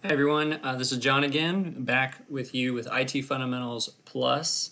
Hi everyone, this is John again, back with you with IT Fundamentals Plus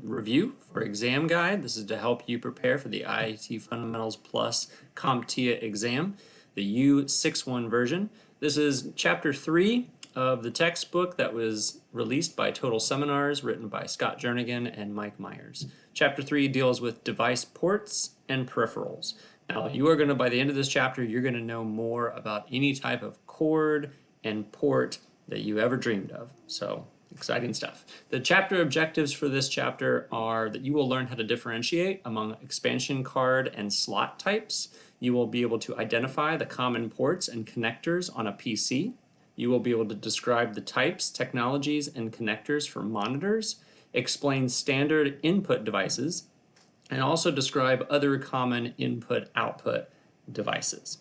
review for exam guide. This is to help you prepare for the IT Fundamentals Plus CompTIA exam, the U61 version. This is chapter 3 of the textbook that was released by TotalSeminars, written by Scott Jernigan and Mike Myers. Chapter 3 deals with device ports and peripherals. Now you are going to, by the end of this chapter, you're going to know more about any type of cord and port that you ever dreamed of. So exciting stuff. The chapter objectives for this chapter are that you will learn how to differentiate among expansion card and slot types. You will be able to identify the common ports and connectors on a PC. You will be able to describe the types, technologies, and connectors for monitors, explain standard input devices, and also describe other common input-output devices.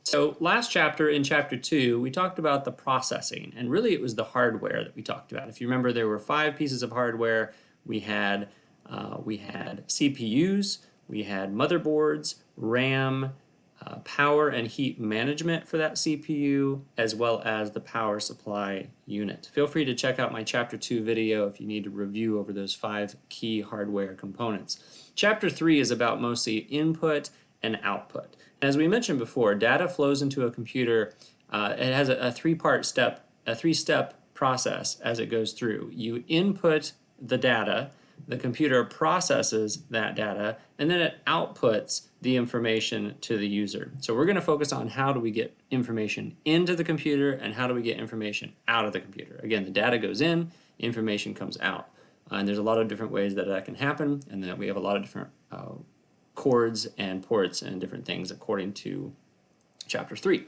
So last chapter, in chapter 2, we talked about the processing, and really it was the hardware that we talked about. If you remember, there were 5 pieces of hardware. We had CPUs, we had motherboards, RAM, power and heat management for that CPU, as well as the power supply unit. Feel free to check out my chapter 2 video if you need to review over those 5 key hardware components. Chapter 3 is about mostly input and output. As we mentioned before, data flows into a computer. It has a three-step process as it goes through. You input the data, the computer processes that data, and then it outputs the information to the user. So we're going to focus on how do we get information into the computer and how do we get information out of the computer. Again, the data goes in, information comes out. And there's a lot of different ways that can happen, and then we have a lot of different cords and ports and different things according to chapter 3.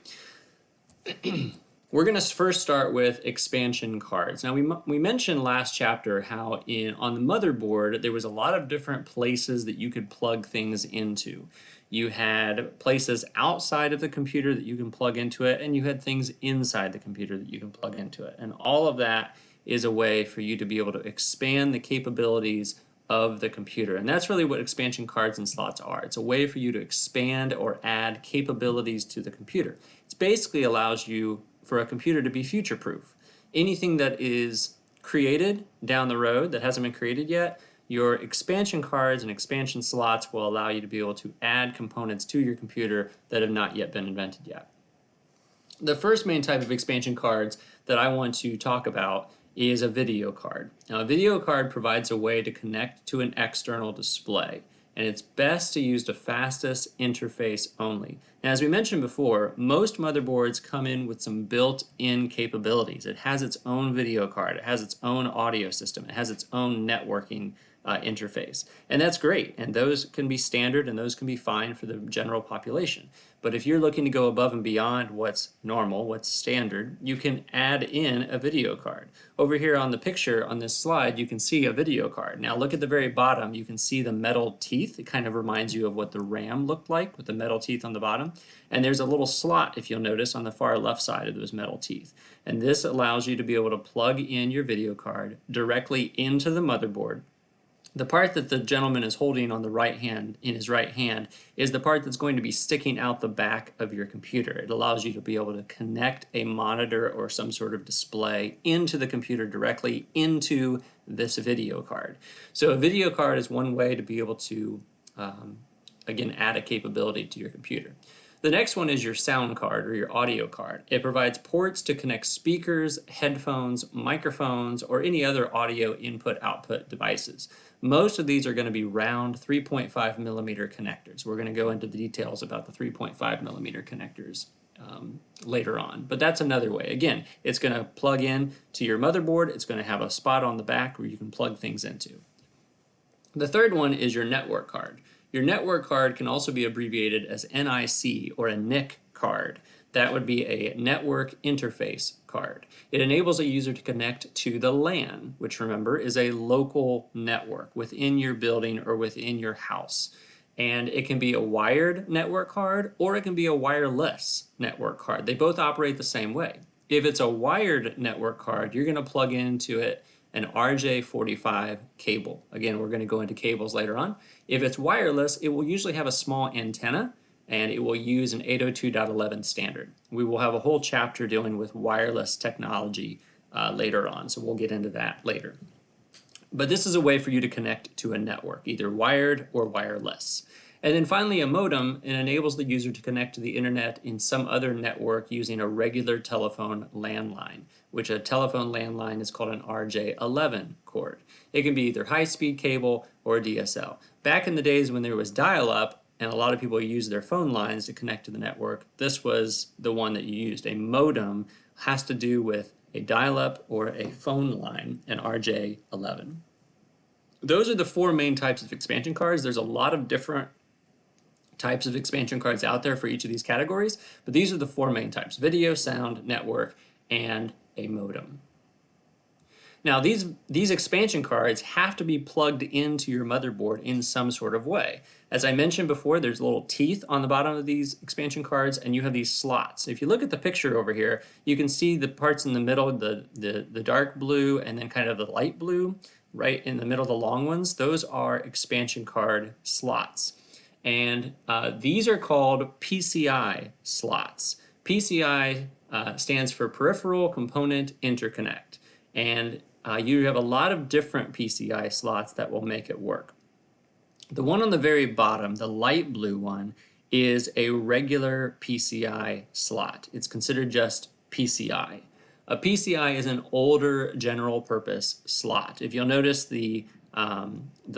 We're going to first start with expansion cards. Now we mentioned last chapter how on the motherboard there was a lot of different places that you could plug things into. You had places outside of the computer that you can plug into it, and you had things inside the computer that you can plug into it. And all of that is a way for you to be able to expand the capabilities of the computer. And that's really what expansion cards and slots are. It's a way for you to expand or add capabilities to the computer. It basically allows you for a computer to be future-proof. Anything that is created down the road that hasn't been created yet, your expansion cards and expansion slots will allow you to be able to add components to your computer that have not yet been invented yet. The first main type of expansion cards that I want to talk about is a video card. Now, a video card provides a way to connect to an external display, and it's best to use the fastest interface only. Now, as we mentioned before, most motherboards come in with some built-in capabilities. It has its own video card, it has its own audio system, it has its own networking interface, and that's great, and those can be standard and those can be fine for the general population. But if you're looking to go above and beyond what's normal, what's standard, you can add in a video card. Over here on the picture on this slide, you can see a video card. Now look at the very bottom, you can see the metal teeth. It kind of reminds you of what the RAM looked like with the metal teeth on the bottom. And there's a little slot, if you'll notice, on the far left side of those metal teeth. And this allows you to be able to plug in your video card directly into the motherboard. The part that the gentleman is holding on the right hand, in his right hand, is the part that's going to be sticking out the back of your computer. It allows you to be able to connect a monitor or some sort of display into the computer directly into this video card. So a video card is one way to be able to, again, add a capability to your computer. The next one is your sound card or your audio card. It provides ports to connect speakers, headphones, microphones, or any other audio input-output devices. Most of these are going to be round 3.5 millimeter connectors. We're going to go into the details about the 3.5 millimeter connectors later on, but that's another way. Again, it's going to plug in to your motherboard. It's going to have a spot on the back where you can plug things into. The third one is your network card. Your network card can also be abbreviated as NIC or a NIC card. That would be a network interface card. It enables a user to connect to the LAN, which remember is a local network within your building or within your house. And it can be a wired network card or it can be a wireless network card. They both operate the same way. If it's a wired network card, you're going to plug into it an RJ45 cable. Again, we're going to go into cables later on. If it's wireless, it will usually have a small antenna and it will use an 802.11 standard. We will have a whole chapter dealing with wireless technology later on, so we'll get into that later. But this is a way for you to connect to a network, either wired or wireless. And then finally, a modem, it enables the user to connect to the internet in some other network using a regular telephone landline, which a telephone landline is called an RJ11 cord. It can be either high-speed cable or DSL. Back in the days when there was dial-up and a lot of people used their phone lines to connect to the network, this was the one that you used. A modem has to do with a dial-up or a phone line, an RJ11. Those are the four main types of expansion cards. There's a lot of different types of expansion cards out there for each of these categories, but these are the four main types: video, sound, network, and a modem. Now these expansion cards have to be plugged into your motherboard in some sort of way. As I mentioned before, there's little teeth on the bottom of these expansion cards, and you have these slots. If you look at the picture over here, you can see the parts in the middle, the dark blue and then kind of the light blue, right in the middle, the long ones. Those are expansion card slots. And these are called PCI slots. PCI stands for Peripheral Component Interconnect. And you have a lot of different PCI slots that will make it work. The one on the very bottom, the light blue one, is a regular PCI slot. It's considered just PCI. A PCI is an older general purpose slot. If you'll notice the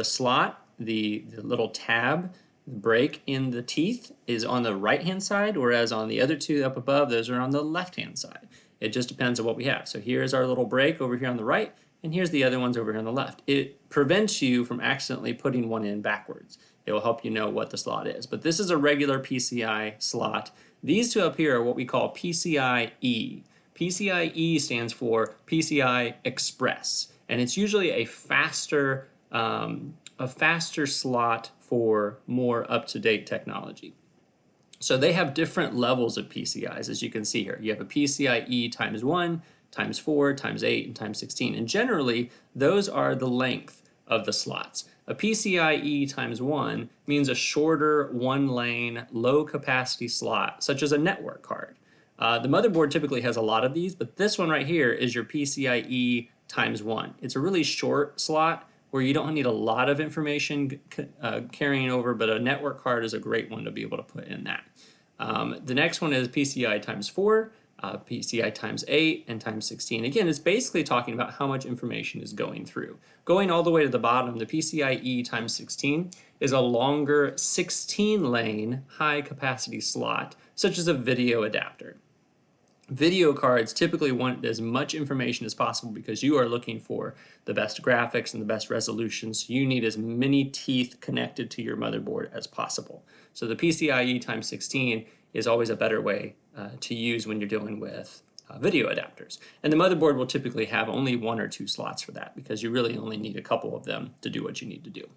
slot, the little tab, break in the teeth is on the right hand side, whereas on the other two up above, those are on the left hand side. It just depends on what we have. So here's our little break over here on the right, and here's the other ones over here on the left. It prevents you from accidentally putting one in backwards. It will help you know what the slot is. But this is a regular PCI slot. These two up here are what we call PCIe. PCIe stands for PCI Express, and it's usually a faster slot for more up-to-date technology. So they have different levels of PCIs, as you can see here. You have a PCIe times 1, times 4, times 8, and times 16. And generally, those are the length of the slots. A PCIe times 1 means a shorter, one-lane, low-capacity slot, such as a network card. The motherboard typically has a lot of these, but this one right here is your PCIe times 1. It's a really short slot where you don't need a lot of information carrying over, but a network card is a great one to be able to put in that. The next one is PCI times 4, PCI times 8, and times 16. Again, it's basically talking about how much information is going through. Going all the way to the bottom, the PCIe times 16 is a longer 16-lane high-capacity slot, such as a video adapter. Video cards typically want as much information as possible because you are looking for the best graphics and the best resolution, so you need as many teeth connected to your motherboard as possible. So the PCIe times 16 is always a better way to use when you're dealing with video adapters. And the motherboard will typically have only 1 or 2 slots for that because you really only need a couple of them to do what you need to do.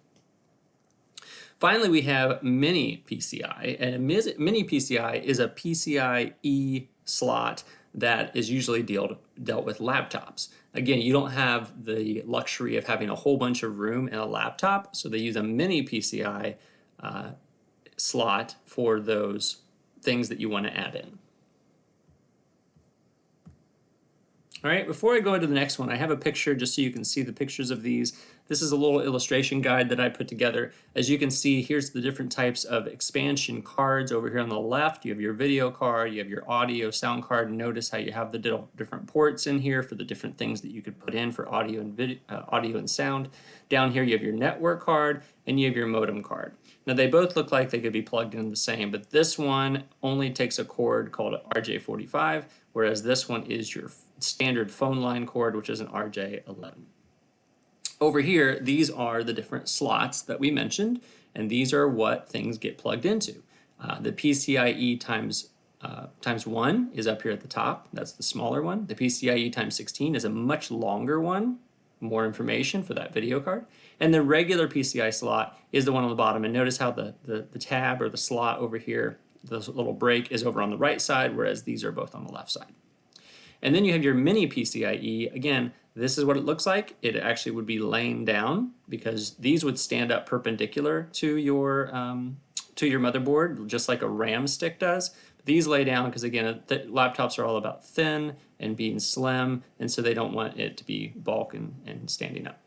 Finally, we have mini PCI, and a mini PCI is a PCIe slot that is usually dealt with laptops. Again, you don't have the luxury of having a whole bunch of room in a laptop, so they use a mini PCI slot for those things that you want to add in. All right, before I go into the next one, I have a picture just so you can see the pictures of these. This is a little illustration guide that I put together. As you can see, here's the different types of expansion cards. Over here on the left, you have your video card, you have your audio sound card. Notice how you have the different ports in here for the different things that you could put in for audio and video, audio and sound. Down here, you have your network card and you have your modem card. Now, they both look like they could be plugged in the same, but this one only takes a cord called RJ45, whereas this one is your standard phone line cord, which is an RJ11. Over here, these are the different slots that we mentioned, and these are what things get plugged into. The PCIe times 1 is up here at the top. That's the smaller one. The PCIe times 16 is a much longer one, more information for that video card. And the regular PCI slot is the one on the bottom. And notice how the tab or the slot over here, the little break, is over on the right side, whereas these are both on the left side. And then you have your mini PCIe. Again, this is what it looks like. It actually would be laying down because these would stand up perpendicular to your to your motherboard, just like a RAM stick does. These lay down because, again, laptops are all about thin and being slim, and so they don't want it to be bulk and standing up.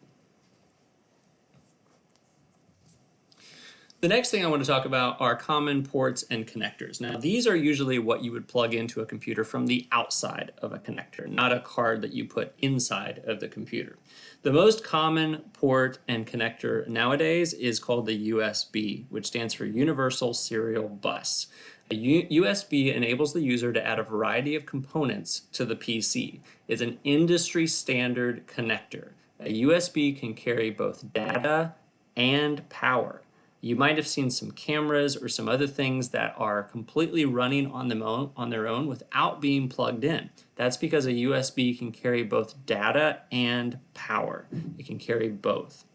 The next thing I want to talk about are common ports and connectors. Now, these are usually what you would plug into a computer from the outside of a connector, not a card that you put inside of the computer. The most common port and connector nowadays is called the USB, which stands for Universal Serial Bus. A USB enables the user to add a variety of components to the PC. It's an industry standard connector. A USB can carry both data and power. You might have seen some cameras or some other things that are completely running on their own without being plugged in. That's because a USB can carry both data and power. It can carry both.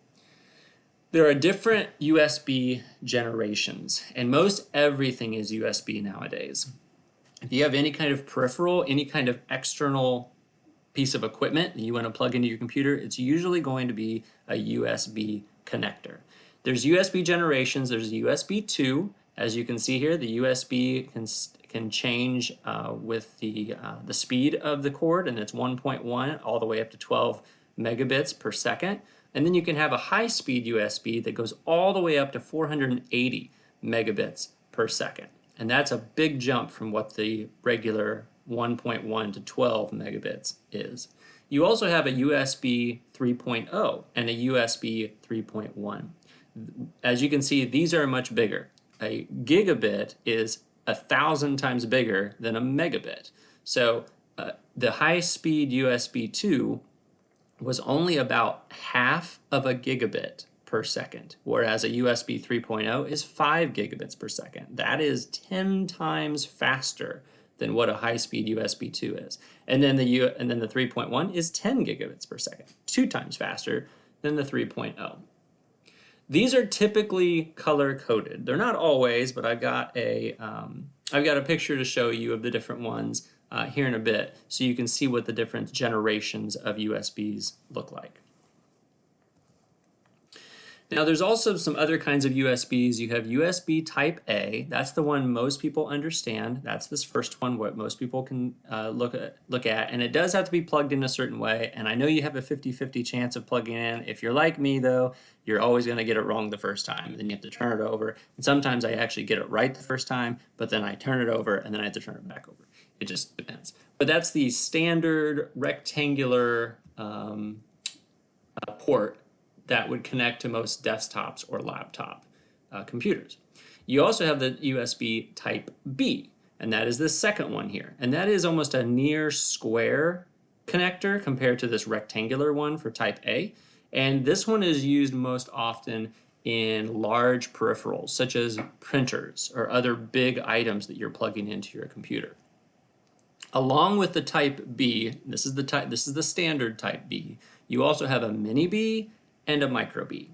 There are different USB generations, and most everything is USB nowadays. If you have any kind of peripheral, any kind of external piece of equipment that you want to plug into your computer, it's usually going to be a USB connector. There's USB generations. There's USB 2. As you can see here, the USB can change with the speed of the cord, and it's 1.1 all the way up to 12 megabits per second. And then you can have a high-speed USB that goes all the way up to 480 megabits per second. And that's a big jump from what the regular 1.1 to 12 megabits is. You also have a USB 3.0 and a USB 3.1. As you can see, these are much bigger. A gigabit is 1,000 times bigger than a megabit. So the high-speed USB 2 was only about half of a gigabit per second, whereas a USB 3.0 is 5 gigabits per second. That is 10 times faster than what a high-speed USB 2 is. And then the 3.1 is 10 gigabits per second, 2 times faster than the 3.0. These are typically color-coded. They're not always, but I've got a picture to show you of the different ones here in a bit, so you can see what the different generations of USBs look like. Now, there's also some other kinds of USBs. You have USB Type A. That's the one most people understand. That's this first one, what most people can look at. And it does have to be plugged in a certain way. And I know you have a 50-50 chance of plugging in. If you're like me, though, you're always going to get it wrong the first time. Then you have to turn it over. And sometimes I actually get it right the first time, but then I turn it over, and then I have to turn it back over. It just depends. But that's the standard rectangular port that would connect to most desktops or laptop computers. You also have the USB Type B, and that is the second one here. And that is almost a near square connector compared to this rectangular one for Type A. And this one is used most often in large peripherals, such as printers or other big items that you're plugging into your computer. Along with the Type B, this is the standard Type B, you also have a Mini B and a Micro B.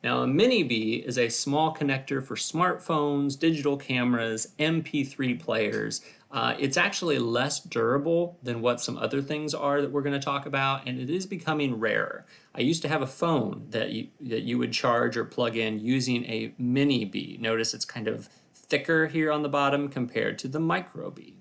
Now, a Mini B is a small connector for smartphones, digital cameras, MP3 players. It's actually less durable than what some other things are that we're going to talk about, and it is becoming rarer. I used to have a phone that you would charge or plug in using a Mini B. Notice it's kind of thicker here on the bottom compared to the Micro B.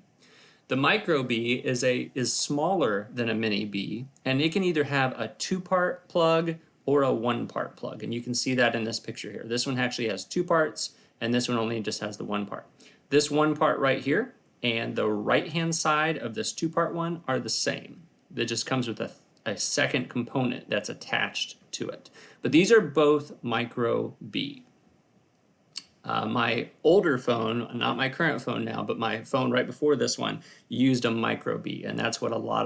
The Micro B is smaller than a Mini B, and it can either have a 2-part plug or a 1-part plug, and you can see that in this picture here. This one actually has 2 parts, and this one only just has the 1 part. This 1 part right here and the right-hand side of this 2-part one are the same. It just comes with a second component that's attached to it. But these are both Micro B. My older phone, not my current phone now, but my phone right before this one, used a Micro B, and that's what a lot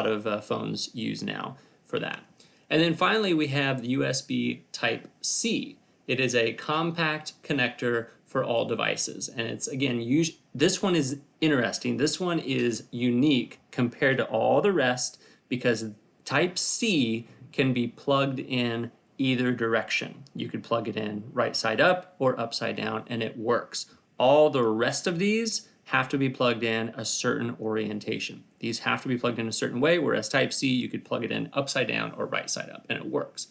of phones use now for that. And then finally, we have the USB Type C. It is a compact connector for all devices. And it's, again, this one is interesting. This one is unique compared to all the rest because Type C can be plugged in either direction. You could plug it in right side up or upside down, and it works. All the rest of these have to be plugged in a certain orientation. These have to be plugged in a certain way, whereas Type C, you could plug it in upside down or right side up, and it works.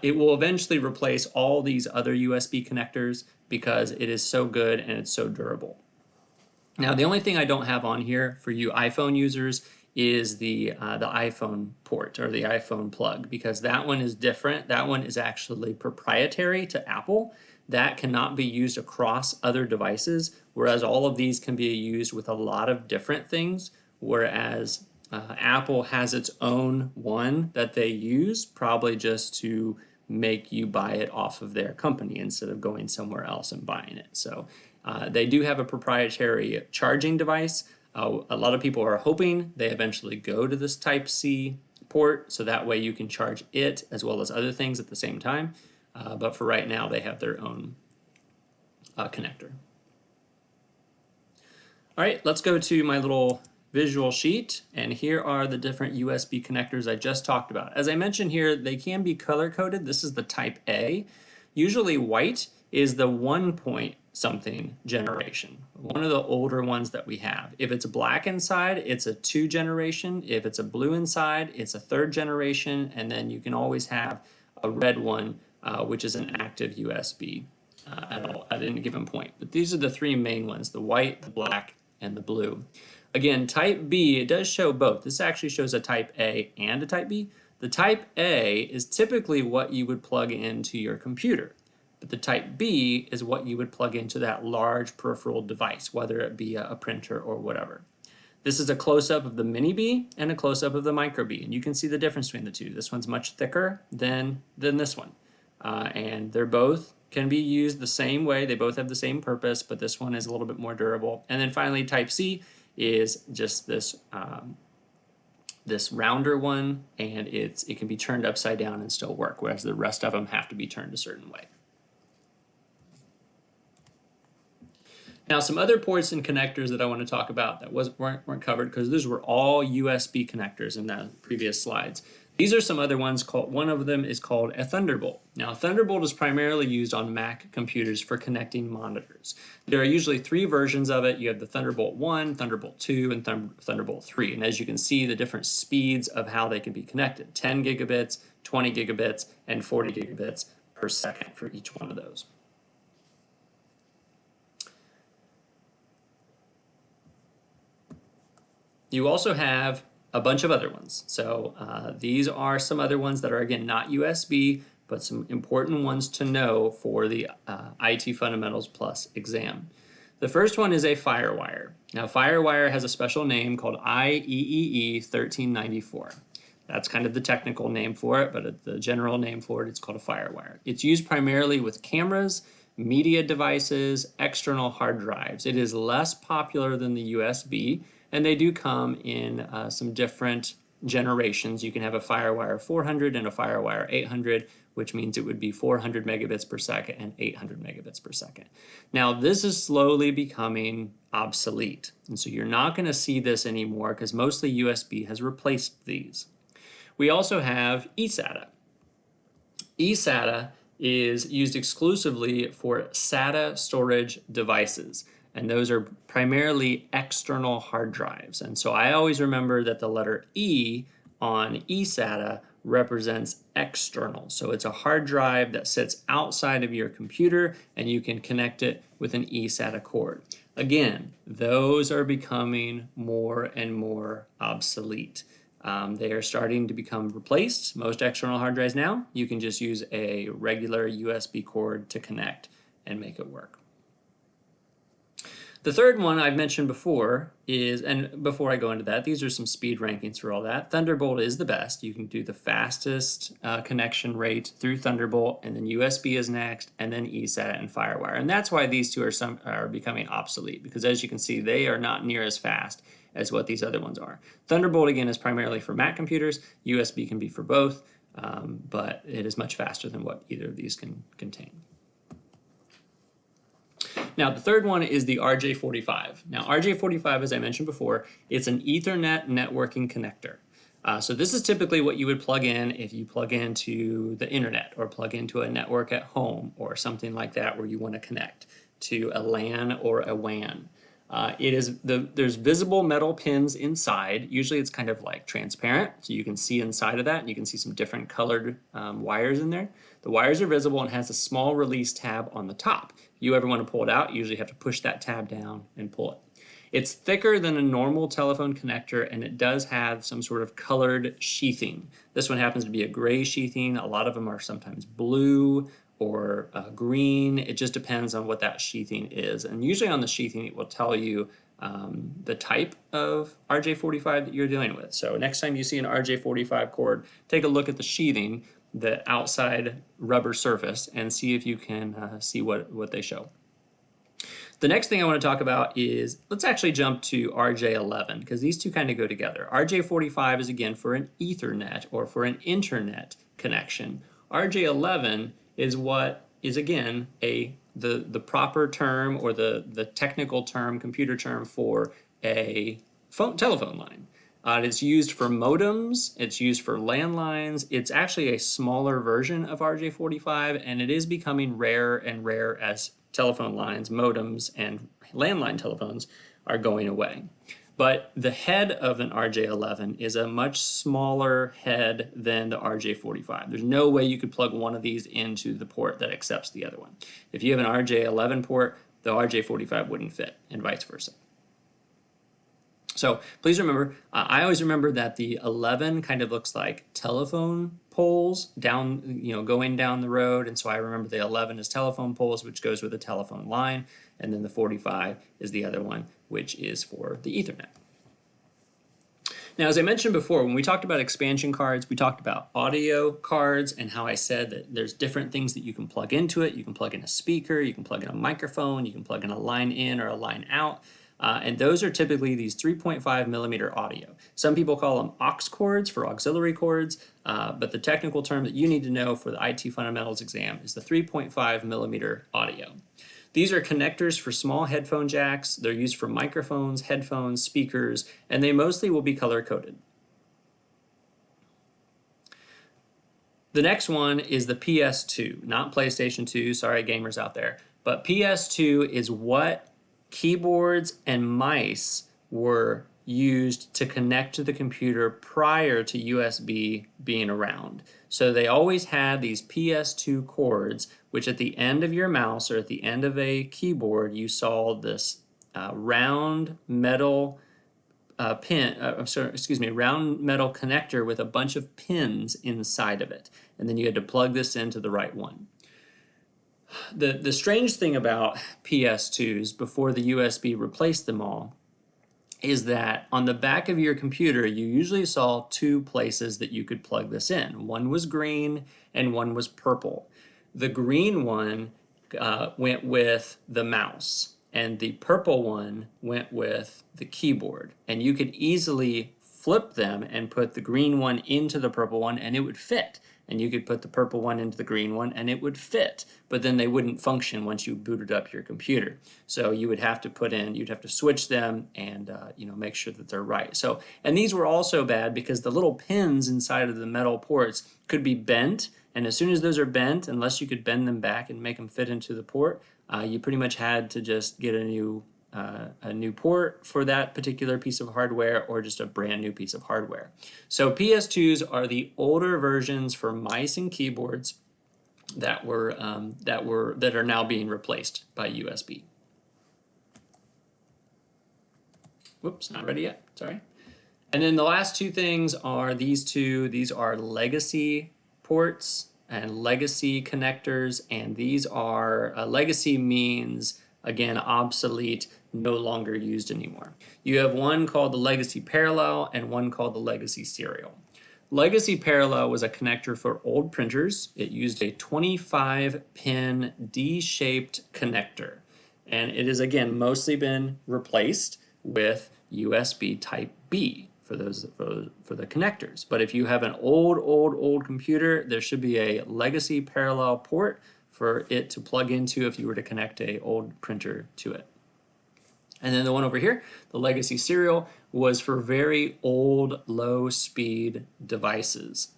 It will eventually replace all these other USB connectors because it is so good and it's so durable. Now, the only thing I don't have on here for you iPhone users is the iPhone port or the iPhone plug, because that one is different. That one is actually proprietary to Apple. That cannot be used across other devices, whereas all of these can be used with a lot of different things, whereas Apple has its own one that they use, probably just to make you buy it off of their company instead of going somewhere else and buying it. So they do have a proprietary charging device. A lot of people are hoping they eventually go to this Type-C port, so that way you can charge it as well as other things at the same time. But for right now, they have their own connector. All right, let's go to my little visual sheet, and here are the different USB connectors I just talked about. As I mentioned here, they can be color-coded. This is the Type A. Usually white is the 1 something generation, one of the older ones that we have. If it's black inside, it's a 2 generation. If it's a blue inside, it's a 3rd generation, and then you can always have a red one, which is an active USB at any given point. But these are the 3 main ones: the white, the black, and the blue. Again, Type B, it does show both. This actually shows a Type A and a Type B. The Type A is typically what you would plug into your computer, but the Type B is what you would plug into that large peripheral device, whether it be a printer or whatever. This is a close-up of the Mini B and a close-up of the Micro B, and you can see the difference between the two. This one's much thicker than this one, and they're both can be used the same way. They both have the same purpose, but this one is a little bit more durable. And then finally, Type C is just this this rounder one, and it can be turned upside down and still work, whereas the rest of them have to be turned a certain way. Now, some other ports and connectors that I want to talk about that weren't covered, because those were all USB connectors in the previous slides. These are some other ones. One of them is called a Thunderbolt. Now, Thunderbolt is primarily used on Mac computers for connecting monitors. There are usually 3 versions of it. You have the Thunderbolt 1, Thunderbolt 2, and Thunderbolt 3. And as you can see, the different speeds of how they can be connected: 10 gigabits, 20 gigabits, and 40 gigabits per second for each one of those. You also have a bunch of other ones. So these are some other ones that are, again, not USB, but some important ones to know for the IT Fundamentals Plus exam. The first one is a FireWire. Now, FireWire has a special name called IEEE 1394. That's kind of the technical name for it, but the general name for it, it's called a FireWire. It's used primarily with cameras, media devices, external hard drives. It is less popular than the USB, and they do come in some different generations. You can have a FireWire 400 and a FireWire 800, which means it would be 400 megabits per second and 800 megabits per second. Now, this is slowly becoming obsolete, and so you're not going to see this anymore because mostly USB has replaced these. We also have eSATA. eSATA is used exclusively for SATA storage devices, and those are primarily external hard drives. And so I always remember that the letter E on eSATA represents external. So it's a hard drive that sits outside of your computer, and you can connect it with an eSATA cord. Again, those are becoming more and more obsolete. They are starting to become replaced. Most external hard drives now, you can just use a regular USB cord to connect and make it work. The third one I've mentioned before is, and before I go into that, these are some speed rankings for all that. Thunderbolt is the best. You can do the fastest connection rate through Thunderbolt, and then USB is next, and then eSATA and FireWire. And that's why these two are becoming obsolete, because as you can see, they are not near as fast as what these other ones are. Thunderbolt, again, is primarily for Mac computers. USB can be for both, but it is much faster than what either of these can contain. Now, the third one is the RJ45. Now, RJ45, as I mentioned before, it's an Ethernet networking connector. So this is typically what you would plug in if you plug into the internet or plug into a network at home or something like that where you want to connect to a LAN or a WAN. There's visible metal pins inside. Usually it's kind of like transparent, so you can see inside of that, and you can see some different colored wires in there. The wires are visible and has a small release tab on the top. If you ever want to pull it out, you usually have to push that tab down and pull it. It's thicker than a normal telephone connector, and it does have some sort of colored sheathing. This one happens to be a gray sheathing. A lot of them are sometimes blue or green. It just depends on what that sheathing is. And usually on the sheathing, it will tell you the type of RJ45 that you're dealing with. So next time you see an RJ45 cord, take a look at the sheathing, the outside rubber surface, and see if you can see what they show. The next thing I want to talk about is, let's actually jump to RJ11, because these two kind of go together. RJ45 is again for an Ethernet or for an internet connection. RJ11 is what is again the proper term, or the technical term, computer term for a telephone line. It's used for modems, it's used for landlines. It's actually a smaller version of RJ45, and it is becoming rarer and rarer as telephone lines, modems, and landline telephones are going away. But the head of an RJ11 is a much smaller head than the RJ45. There's no way you could plug one of these into the port that accepts the other one. If you have an RJ11 port, the RJ45 wouldn't fit, and vice versa. So please remember, I always remember that the 11 kind of looks like telephone poles down, going down the road, and so I remember the 11 is telephone poles, which goes with a telephone line, and then the 45 is the other one, which is for the Ethernet. Now, as I mentioned before, when we talked about expansion cards, we talked about audio cards and how I said that there's different things that you can plug into it. You can plug in a speaker, you can plug in a microphone, you can plug in a line in or a line out. And those are typically these 3.5 millimeter audio. Some people call them aux cords for auxiliary cords, but the technical term that you need to know for the IT fundamentals exam is the 3.5 millimeter audio. These are connectors for small headphone jacks. They're used for microphones, headphones, speakers, and they mostly will be color coded. The next one is the PS2, not PlayStation 2, sorry gamers out there, but PS2 is what keyboards and mice were used to connect to the computer prior to USB being around. So they always had these PS2 cords, which at the end of your mouse or at the end of a keyboard, you saw this round metal round metal connector with a bunch of pins inside of it. And then you had to plug this into the right one. The strange thing about PS2s before the USB replaced them all is that on the back of your computer you usually saw two places that you could plug this in. One was green and one was purple. The green one went with the mouse, and the purple one went with the keyboard. And you could easily flip them and put the green one into the purple one and it would fit. And you could put the purple one into the green one and it would fit, but then they wouldn't function once you booted up your computer. So you would have to you'd have to switch them and make sure that they're right. So, and these were also bad because the little pins inside of the metal ports could be bent, and as soon as those are bent, unless you could bend them back and make them fit into the port, you pretty much had to just get a new port for that particular piece of hardware, or just a brand new piece of hardware. So PS2s are the older versions for mice and keyboards that are now being replaced by USB. Whoops, not ready yet. Sorry. And then the last two things are these two. These are legacy ports and legacy connectors, and these are legacy means, again, obsolete, no longer used anymore. You have one called the legacy parallel and one called the legacy serial. Legacy parallel was a connector for old printers. It used a 25-pin D-shaped connector, and it has again mostly been replaced with USB Type B for the connectors. But if you have an old computer, there should be a legacy parallel port for it to plug into if you were to connect a old printer to it. And then the one over here, the legacy serial, was for very old low-speed devices,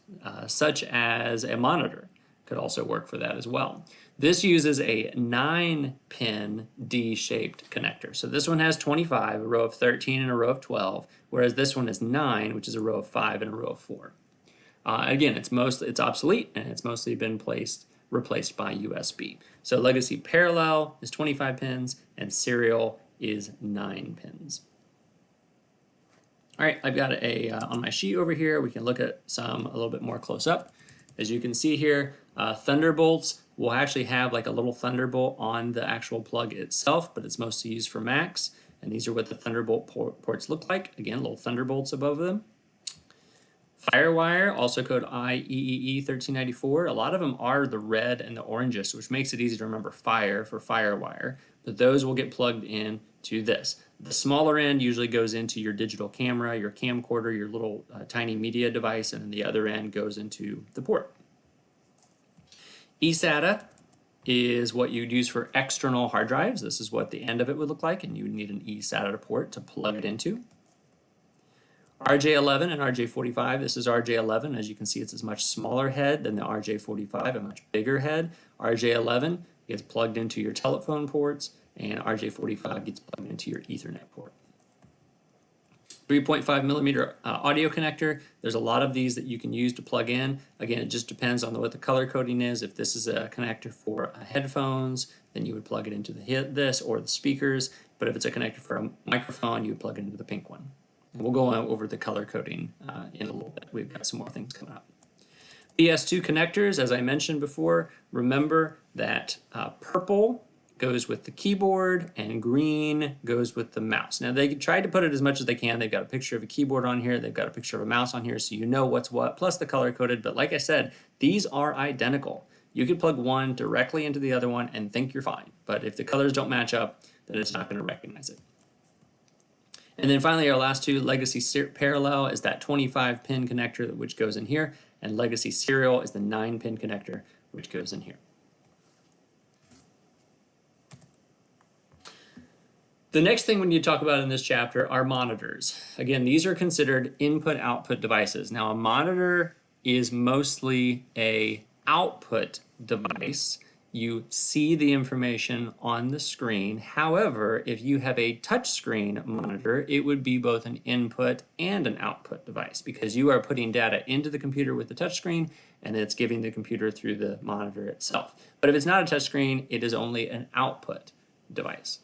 such as a monitor. Could also work for that as well. This uses a 9-pin D-shaped connector. So this one has 25, a row of 13 and a row of 12, whereas this one is 9, which is a row of 5 and a row of 4. Again, it's obsolete, and it's mostly been replaced by USB. So legacy parallel is 25 pins, and serial is 9 pins. All right, I've got on my sheet over here, we can look at some a little bit more close up. As you can see here, Thunderbolts will actually have like a little Thunderbolt on the actual plug itself, but it's mostly used for Macs. And these are what the Thunderbolt ports look like. Again, little Thunderbolts above them. Firewire, also code IEEE 1394. A lot of them are the red and the oranges, which makes it easy to remember fire for Firewire. But those will get plugged in to this. The smaller end usually goes into your digital camera, your camcorder, your little tiny media device, and then the other end goes into the port. eSATA is what you'd use for external hard drives. This is what the end of it would look like, and you would need an eSATA port to plug it into. RJ11 and RJ45, this is RJ11. As you can see, it's a much smaller head than the RJ45, a much bigger head. RJ11 gets plugged into your telephone ports, and RJ45 gets plugged into your Ethernet port. 3.5 millimeter audio connector. There's a lot of these that you can use to plug in. Again, it just depends on what the color coding is. If this is a connector for headphones, then you would plug it into this or the speakers. But if it's a connector for a microphone, you would plug it into the pink one. And we'll go over the color coding in a little bit. We've got some more things coming up. PS2 connectors, as I mentioned before, remember that purple goes with the keyboard and green goes with the mouse. Now they tried to put it as much as they can. They've got a picture of a keyboard on here. They've got a picture of a mouse on here, so you know what's what, plus the color coded. But like I said, these are identical. You could plug one directly into the other one and think you're fine. But if the colors don't match up, then it's not going to recognize it. And then finally, our last two, legacy parallel is that 25-pin connector which goes in here, and legacy serial is the 9-pin connector which goes in here. The next thing we need to talk about in this chapter are monitors. Again, these are considered input-output devices. Now, a monitor is mostly an output device. You see the information on the screen. However, if you have a touchscreen monitor, it would be both an input and an output device because you are putting data into the computer with the touchscreen and it's giving the computer through the monitor itself. But if it's not a touchscreen, it is only an output device.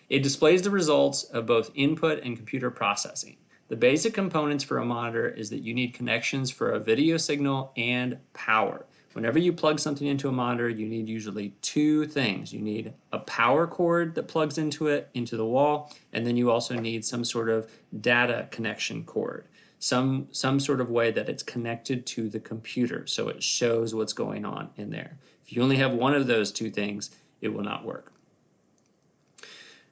It displays the results of both input and computer processing. The basic components for a monitor is that you need connections for a video signal and power. Whenever you plug something into a monitor, you need usually two things. You need a power cord that plugs into it, into the wall, and then you also need some sort of data connection cord. Some sort of way that it's connected to the computer so it shows what's going on in there. If you only have one of those two things, it will not work.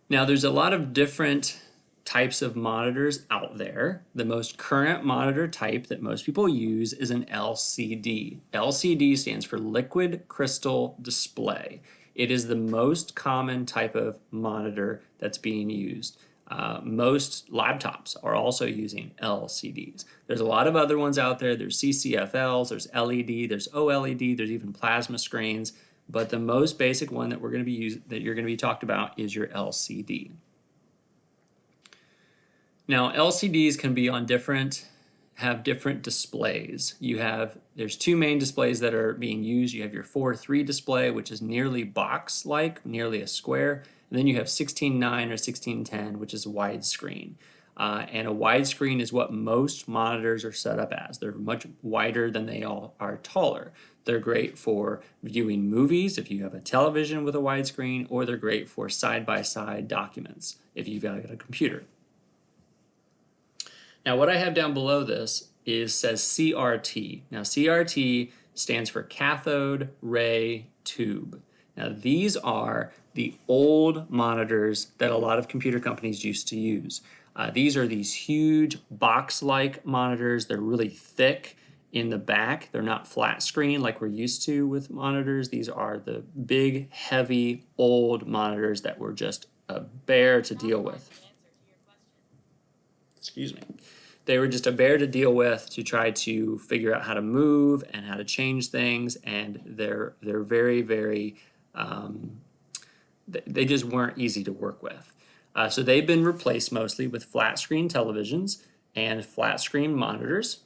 Now, there's a lot of different types of monitors out there. The most current monitor type that most people use is an LCD. LCD stands for liquid crystal display. It is the most common type of monitor that's being used. Most laptops are also using LCDs. There's a lot of other ones out there. There's CCFLs, there's LED, there's OLED, there's even plasma screens. But the most basic one that you're going to be talked about is your LCD. Now, LCDs can be on have different displays. There's two main displays that are being used. You have your 4:3 display, which is nearly box-like, nearly a square. And then you have 16:9 or 16:10, which is widescreen. And a widescreen is what most monitors are set up as. They're much wider than they all are taller. They're great for viewing movies if you have a television with a widescreen, or they're great for side-by-side documents if you've got a computer. Now, what I have down below this says CRT. Now, CRT stands for cathode ray tube. Now, these are the old monitors that a lot of computer companies used to use. These are these huge box-like monitors. They're really thick in the back. They're not flat screen like we're used to with monitors. These are the big, heavy, old monitors that were just a bear to deal with. Excuse me. They were just a bear to deal with to try to figure out how to move and how to change things, and they're very, very they just weren't easy to work with. So they've been replaced mostly with flat screen televisions and flat screen monitors.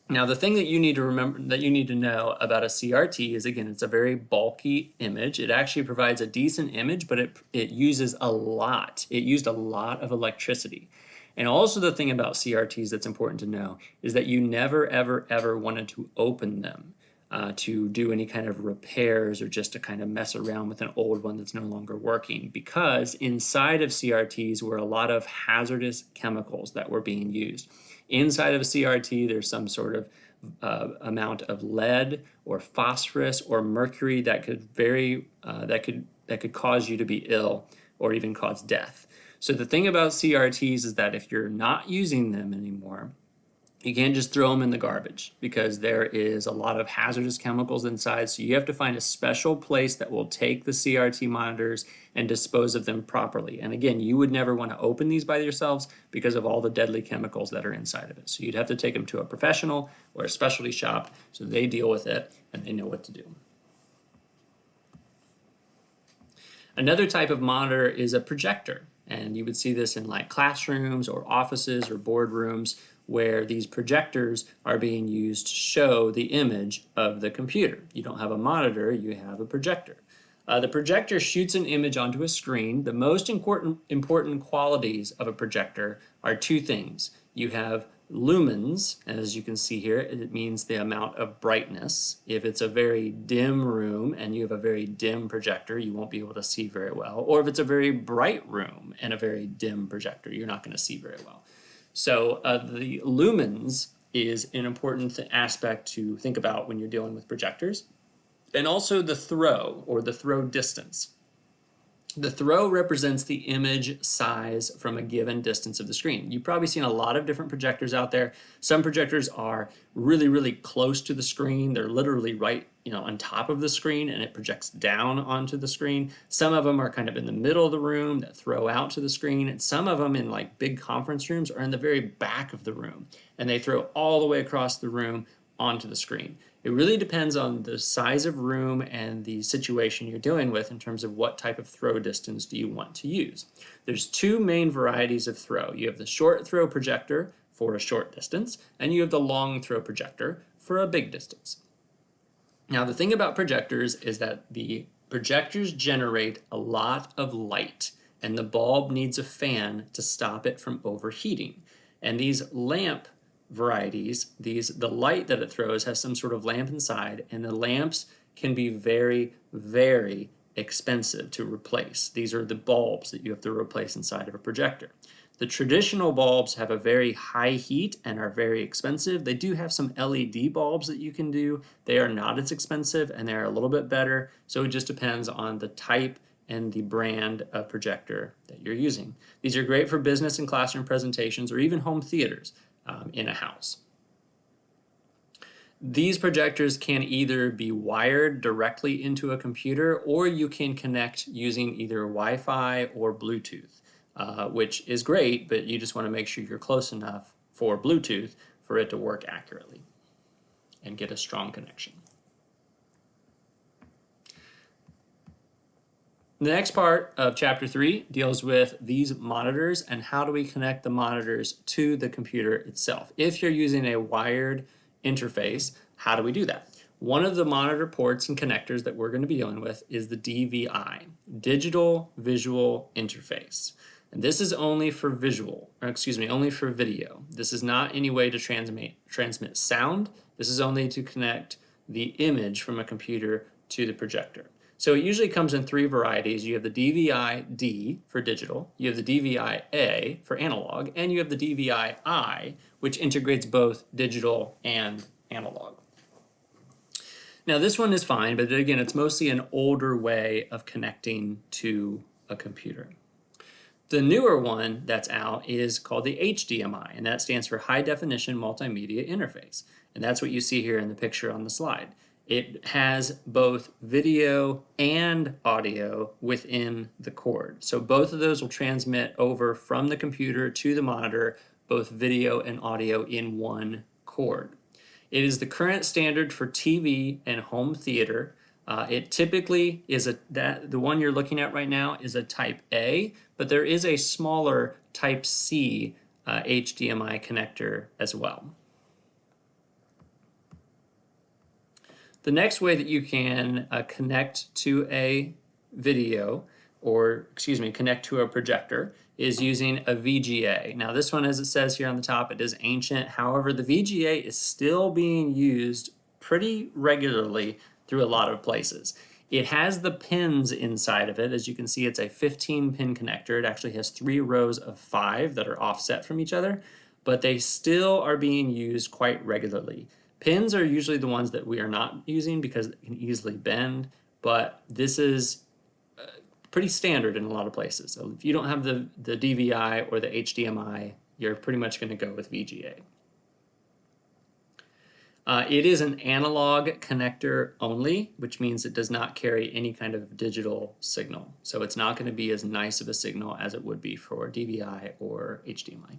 Now, the thing that you need to remember, that you need to know about a CRT is, again, it's a very bulky image. It actually provides a decent image, but it uses a lot. It used a lot of electricity. And also the thing about CRTs that's important to know is that you never, ever, ever wanted to open them to do any kind of repairs or just to kind of mess around with an old one that's no longer working, because inside of CRTs were a lot of hazardous chemicals that were being used. Inside of a CRT, there's some sort of amount of lead or phosphorus or mercury that could cause you to be ill or even cause death. So the thing about CRTs is that if you're not using them anymore, you can't just throw them in the garbage because there is a lot of hazardous chemicals inside. So you have to find a special place that will take the CRT monitors and dispose of them properly. And again, you would never want to open these by yourselves because of all the deadly chemicals that are inside of it. So you'd have to take them to a professional or a specialty shop so they deal with it and they know what to do. Another type of monitor is a projector. And you would see this in like classrooms or offices or boardrooms where these projectors are being used to show the image of the computer. You don't have a monitor, you have a projector. The projector shoots an image onto a screen. The most important qualities of a projector are two things. You have lumens, as you can see here, it means the amount of brightness. If it's a very dim room and you have a very dim projector, you won't be able to see very well. Or if it's a very bright room and a very dim projector, you're not going to see very well. So the lumens is an important aspect to think about when you're dealing with projectors. And also the throw, or the throw distance. The throw represents the image size from a given distance of the screen. You've probably seen a lot of different projectors out there. Some projectors are really, really close to the screen. They're literally right, on top of the screen, and it projects down onto the screen. Some of them are kind of in the middle of the room that throw out to the screen, and some of them in like big conference rooms are in the very back of the room, and they throw all the way across the room onto the screen. It really depends on the size of room and the situation you're dealing with in terms of what type of throw distance do you want to use. There's two main varieties of throw. You have the short throw projector for a short distance, and you have the long throw projector for a big distance. Now, the thing about projectors is that the projectors generate a lot of light, and the bulb needs a fan to stop it from overheating. And these lamp varieties, the light that it throws has some sort of lamp inside, and the lamps can be very, very expensive to replace. These are the bulbs that you have to replace inside of a projector. The traditional bulbs have a very high heat and are very expensive. They do have some LED bulbs that you can do. They are not as expensive and they're a little bit better. So it just depends on the type and the brand of projector that you're using. These are great for business and classroom presentations or even home theaters in a house. These projectors can either be wired directly into a computer, or you can connect using either Wi-Fi or Bluetooth, which is great, but you just want to make sure you're close enough for Bluetooth for it to work accurately and get a strong connection. The next part of Chapter 3 deals with these monitors and how do we connect the monitors to the computer itself. If you're using a wired interface, how do we do that? One of the monitor ports and connectors that we're going to be dealing with is the DVI, Digital Visual Interface. And this is only for only for video. This is not any way to transmit sound. This is only to connect the image from a computer to the projector. So it usually comes in three varieties. You have the DVI-D for digital, you have the DVI-A for analog, and you have the DVI-I, which integrates both digital and analog. Now this one is fine, but again, it's mostly an older way of connecting to a computer. The newer one that's out is called the HDMI, and that stands for High Definition Multimedia Interface. And that's what you see here in the picture on the slide. It has both video and audio within the cord. So both of those will transmit over from the computer to the monitor, both video and audio in one cord. It is the current standard for TV and home theater. It typically is the one you're looking at right now is a Type A, but there is a smaller Type C HDMI connector as well. The next way that you can connect to a video, or excuse me, connect to a projector, is using a VGA. Now this one, as it says here on the top, it is ancient. However, the VGA is still being used pretty regularly through a lot of places. It has the pins inside of it. As you can see, it's a 15-pin connector. It actually has 3 rows of 5 that are offset from each other, but they still are being used quite regularly. Pins are usually the ones that we are not using because they can easily bend, but this is pretty standard in a lot of places. So if you don't have the DVI or the HDMI, you're pretty much going to go with VGA. It is an analog connector only, which means it does not carry any kind of digital signal. So it's not going to be as nice of a signal as it would be for DVI or HDMI.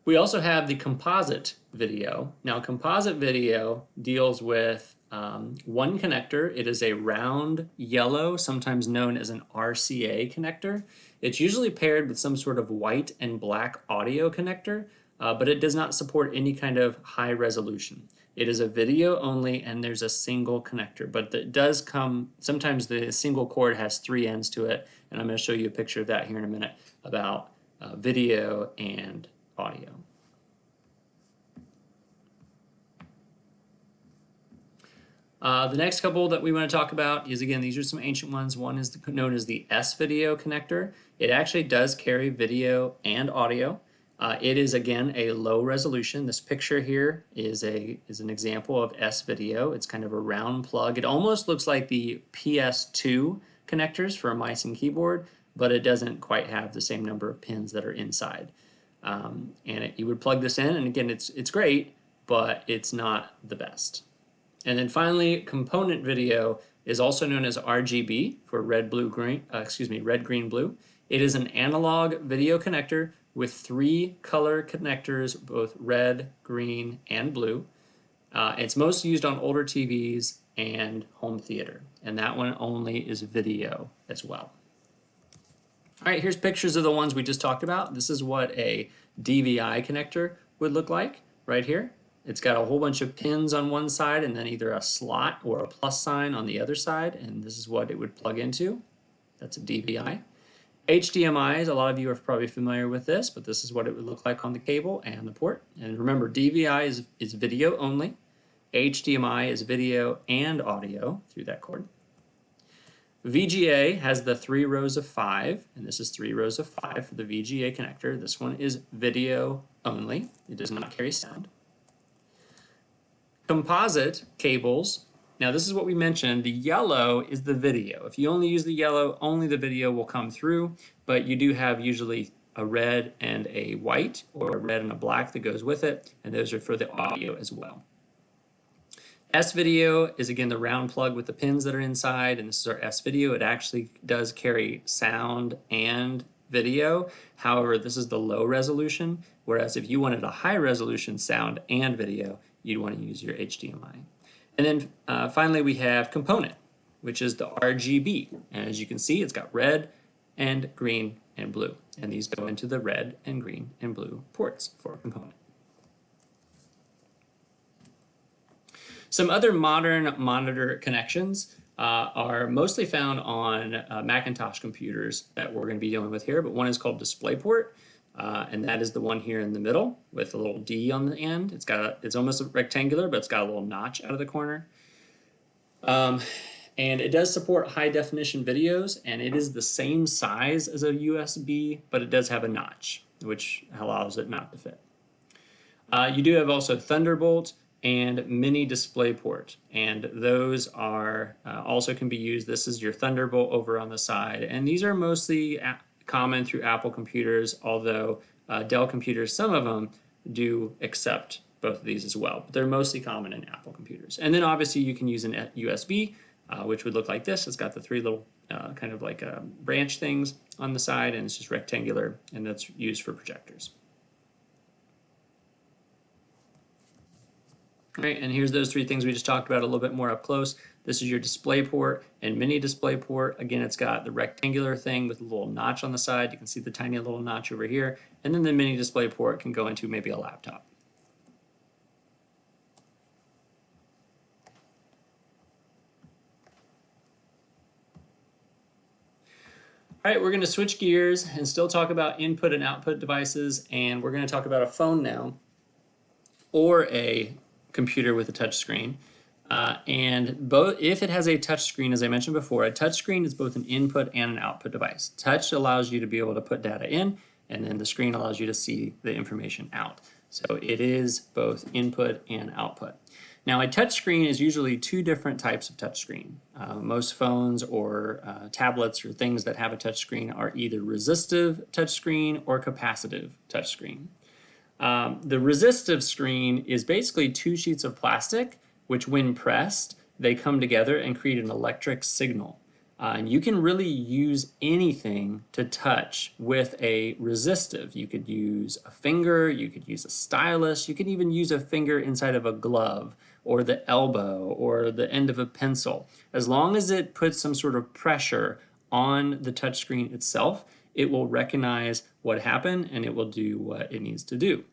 We also have the composite video. Now, composite video deals with one connector. It is a round yellow, sometimes known as an RCA connector. It's usually paired with some sort of white and black audio connector, but it does not support any kind of high resolution. It is a video only, and there's a single connector, but it does come, sometimes the single cord has 3 ends to it, and I'm going to show you a picture of that here in a minute about video and audio. The next couple that we want to talk about is, again, these are some ancient ones. One is known as the S-Video connector. It actually does carry video and audio. It is, again, a low resolution. This picture here is an example of S-Video. It's kind of a round plug. It almost looks like the PS2 connectors for a mice and keyboard, but it doesn't quite have the same number of pins that are inside. You would plug this in, and again, it's great, but it's not the best. And then finally, component video is also known as RGB for red, green, blue. It is an analog video connector with 3 color connectors, both red, green, and blue. It's most used on older TVs and home theater, and that one only is video as well. All right, here's pictures of the ones we just talked about. This is what a DVI connector would look like right here. It's got a whole bunch of pins on one side and then either a slot or a plus sign on the other side, and this is what it would plug into. That's a DVI. HDMI, a lot of you are probably familiar with this, but this is what it would look like on the cable and the port. And remember, DVI is video only. HDMI is video and audio through that cord. VGA has the 3 rows of 5, and this is 3 rows of 5 for the VGA connector. This one is video only. It does not carry sound. Composite cables, now this is what we mentioned, the yellow is the video. If you only use the yellow, only the video will come through, but you do have usually a red and a white, or a red and a black that goes with it, and those are for the audio as well. S-Video is, again, the round plug with the pins that are inside, and this is our S-Video. It actually does carry sound and video. However, this is the low resolution, whereas if you wanted a high resolution sound and video, you'd want to use your HDMI. And then finally we have component, which is the RGB. And as you can see, it's got red and green and blue. And these go into the red and green and blue ports for a component. Some other modern monitor connections are mostly found on Macintosh computers that we're going to be dealing with here, but one is called DisplayPort. And that is the one here in the middle with a little D on the end. It's almost rectangular, but it's got a little notch out of the corner. And it does support high definition videos, and it is the same size as a USB, but it does have a notch, which allows it not to fit. You do have also Thunderbolt and Mini DisplayPort, and those are also can be used. This is your Thunderbolt over on the side, and these are mostly common through Apple computers, although Dell computers, some of them do accept both of these as well, but they're mostly common in Apple computers. And then obviously you can use an USB, which would look like this. It's got the 3 little kind of like branch things on the side, and it's just rectangular, and that's used for projectors. All right, and here's those 3 things we just talked about a little bit more up close. This is your display port and mini display port. Again, it's got the rectangular thing with a little notch on the side. You can see the tiny little notch over here. And then the mini display port can go into maybe a laptop. All right, we're going to switch gears and still talk about input and output devices, and we're going to talk about a phone now, or a computer with a touch screen. And both, if it has a touch screen, as I mentioned before, a touch screen is both an input and an output device. Touch allows you to be able to put data in, and then the screen allows you to see the information out. So it is both input and output. Now, a touch screen is usually two different types of touch screen. Most phones or tablets or things that have a touch screen are either resistive touch screen or capacitive touch screen. The resistive screen is basically two sheets of plastic, which when pressed, they come together and create an electric signal. And you can really use anything to touch with a resistive. You could use a finger, you could use a stylus, you could even use a finger inside of a glove or the elbow or the end of a pencil. As long as it puts some sort of pressure on the touch screen itself, it will recognize what happened and it will do what it needs to do.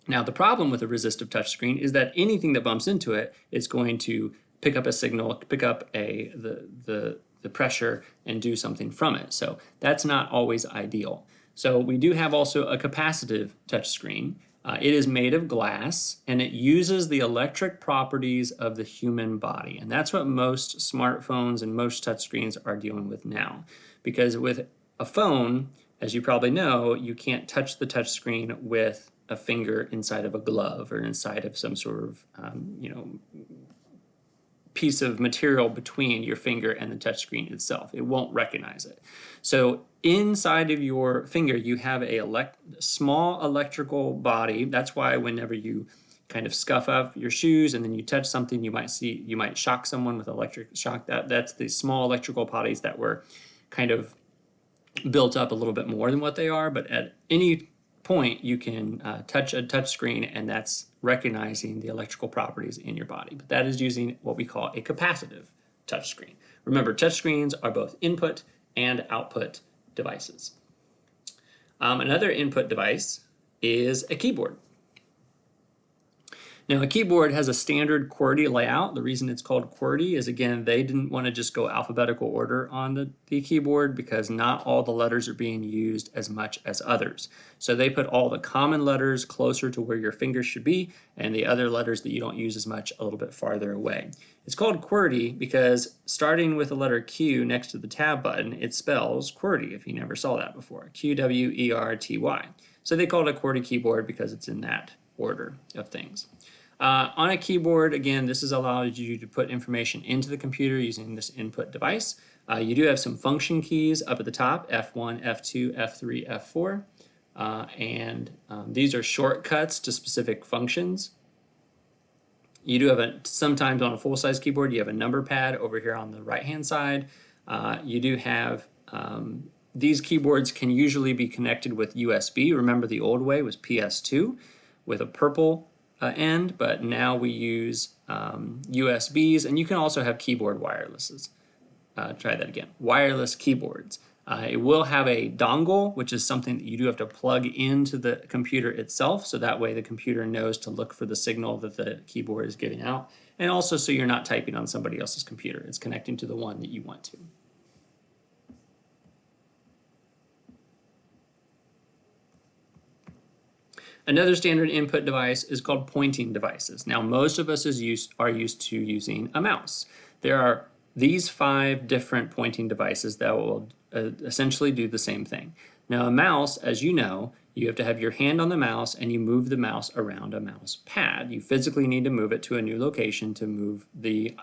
Now, the problem with a resistive touch screen is that anything that bumps into it is going to pick up a signal, pick up the pressure and do something from it. So that's not always ideal. So we do have also a capacitive touch screen. It is made of glass and it uses the electric properties of the human body. And that's what most smartphones and most touchscreens are dealing with now. Because with a phone, as you probably know, you can't touch the touch screen with a finger inside of a glove or inside of some sort of, piece of material between your finger and the touch screen itself. It won't recognize it. So inside of your finger, you have a small electrical body. That's why whenever you kind of scuff up your shoes and then you touch something, you might shock someone with electric shock. That's the small electrical bodies that were kind of built up a little bit more than what they are. But at any point, you can touch a touch screen, and that's recognizing the electrical properties in your body. But that is using what we call a capacitive touch screen. Remember, touch screens are both input and output devices. Another input device is a keyboard. Now, a keyboard has a standard QWERTY layout. The reason it's called QWERTY is, again, they didn't want to just go alphabetical order on the keyboard because not all the letters are being used as much as others. So they put all the common letters closer to where your fingers should be and the other letters that you don't use as much a little bit farther away. It's called QWERTY because starting with the letter Q next to the tab button, it spells QWERTY, if you never saw that before, QWERTY. So they call it a QWERTY keyboard because it's in that order of things. On a keyboard, again, this allows you to put information into the computer using this input device. You do have some function keys up at the top, F1, F2, F3, F4, and these are shortcuts to specific functions. You do have sometimes on a full-size keyboard, you have a number pad over here on the right-hand side. You do have, these keyboards can usually be connected with USB. Remember the old way was PS2 with a purple end, but now we use USBs, and you can also have keyboard wirelesses. Try that again, wireless keyboards. It will have a dongle, which is something that you do have to plug into the computer itself, so that way the computer knows to look for the signal that the keyboard is giving out, and also so you're not typing on somebody else's computer. It's connecting to the one that you want to. Another standard input device is called pointing devices. Now, most of us are used to using a mouse. There are these 5 different pointing devices that will essentially do the same thing. Now, a mouse, as you know, you have to have your hand on the mouse and you move the mouse around a mouse pad. You physically need to move it to a new location to move the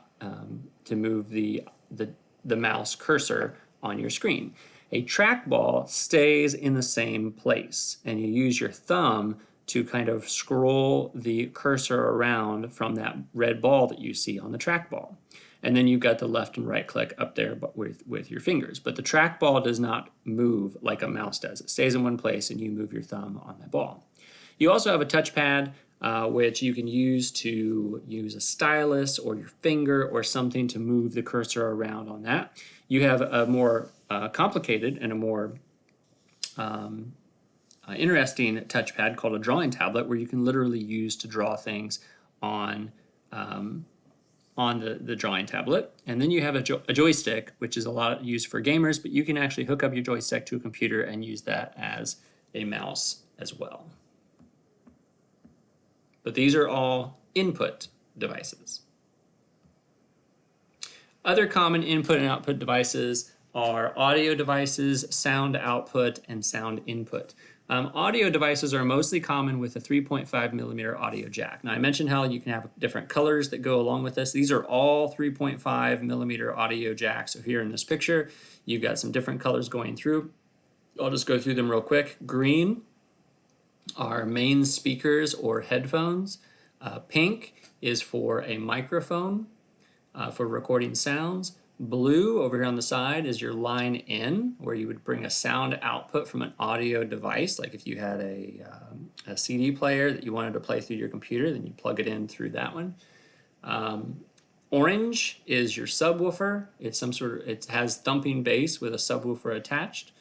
mouse cursor on your screen. A trackball stays in the same place, and you use your thumb to kind of scroll the cursor around from that red ball that you see on the trackball. And then you've got the left and right click up there but with your fingers. But the trackball does not move like a mouse does. It stays in one place and you move your thumb on that ball. You also have a touchpad which you can use to use a stylus or your finger or something to move the cursor around on that. You have a more complicated and a more interesting touchpad called a drawing tablet, where you can literally use to draw things on the drawing tablet. And then you have a joystick, which is a lot used for gamers, but you can actually hook up your joystick to a computer and use that as a mouse as well. But these are all input devices. Other common input and output devices are audio devices, sound output, and sound input. Audio devices are mostly common with a 3.5 millimeter audio jack. Now, I mentioned how you can have different colors that go along with this. These are all 3.5 millimeter audio jacks. So here in this picture, you've got some different colors going through. I'll just go through them real quick. Green are main speakers or headphones. Pink is for a microphone for recording sounds. Blue over here on the side is your line in, where you would bring a sound output from an audio device. Like if you had a CD player that you wanted to play through your computer, then you plug it in through that one. Orange is your subwoofer. It has thumping bass with a subwoofer attached.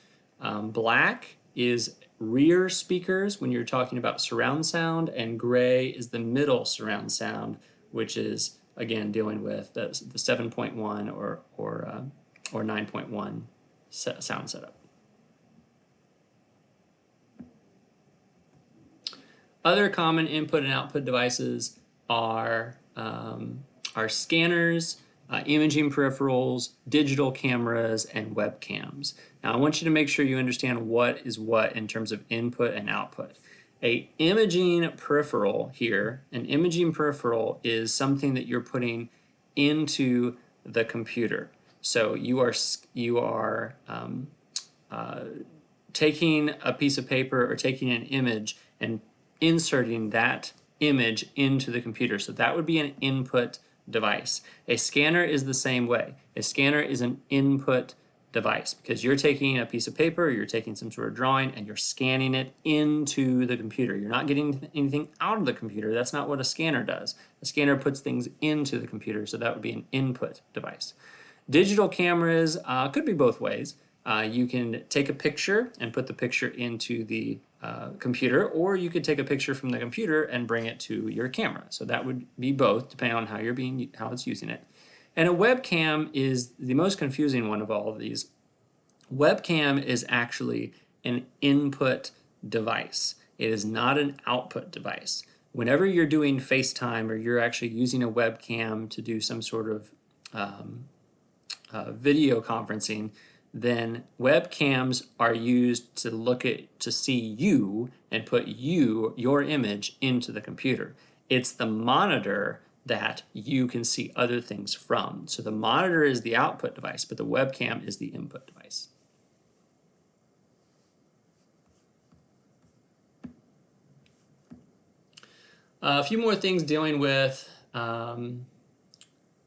Black is rear speakers when you're talking about surround sound, and gray is the middle surround sound, which is again dealing with the 7.1 or 9.1 sound setup. Other common input and output devices are scanners, imaging peripherals, digital cameras, and webcams. Now I want you to make sure you understand what is what in terms of input and output. An imaging peripheral here, an imaging peripheral is something that you're putting into the computer. So you are taking a piece of paper or taking an image and inserting that image into the computer. So that would be an input device. A scanner is the same way. A scanner is an input device because you're taking a piece of paper, you're taking some sort of drawing, and you're scanning it into the computer. You're not getting anything out of the computer. That's not what a scanner does. A scanner puts things into the computer, so that would be an input device. Digital cameras could be both ways. You can take a picture and put the picture into the computer, or you could take a picture from the computer and bring it to your camera. So that would be both, depending on how it's using it. And a webcam is the most confusing one of all of these. Webcam is actually an input device. It is not an output device. Whenever you're doing FaceTime or you're actually using a webcam to do some sort of video conferencing, then webcams are used to see you and put your image into the computer. It's the monitor that you can see other things from. So the monitor is the output device, but the webcam is the input device. A few more things dealing with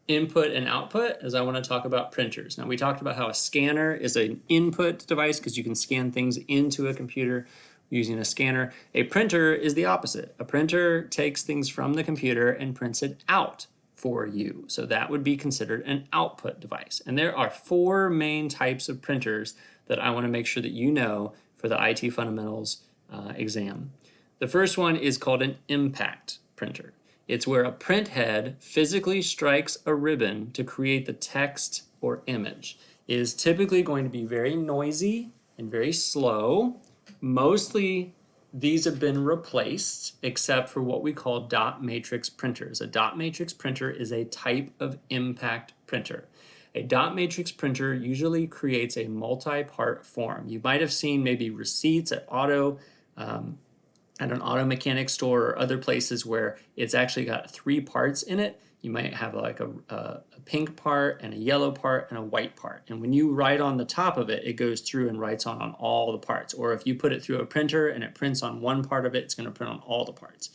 input and output, as I want to talk about printers. Now, we talked about how a scanner is an input device because you can scan things into a computer using a scanner. A printer is the opposite. A printer takes things from the computer and prints it out for you. So that would be considered an output device. And there are four main types of printers that I want to make sure that you know for the IT Fundamentals exam. The first one is called an impact printer. It's where a print head physically strikes a ribbon to create the text or image. It is typically going to be very noisy and very slow. Mostly these have been replaced except for what we call dot matrix printers. A dot matrix printer is a type of impact printer. A dot matrix printer usually creates a multi-part form. You might have seen maybe receipts at an auto mechanic store or other places where it's actually got three parts in it. You might have like a pink part and a yellow part and a white part. And when you write on the top of it, it goes through and writes on all the parts. Or if you put it through a printer and it prints on one part of it, it's going to print on all the parts.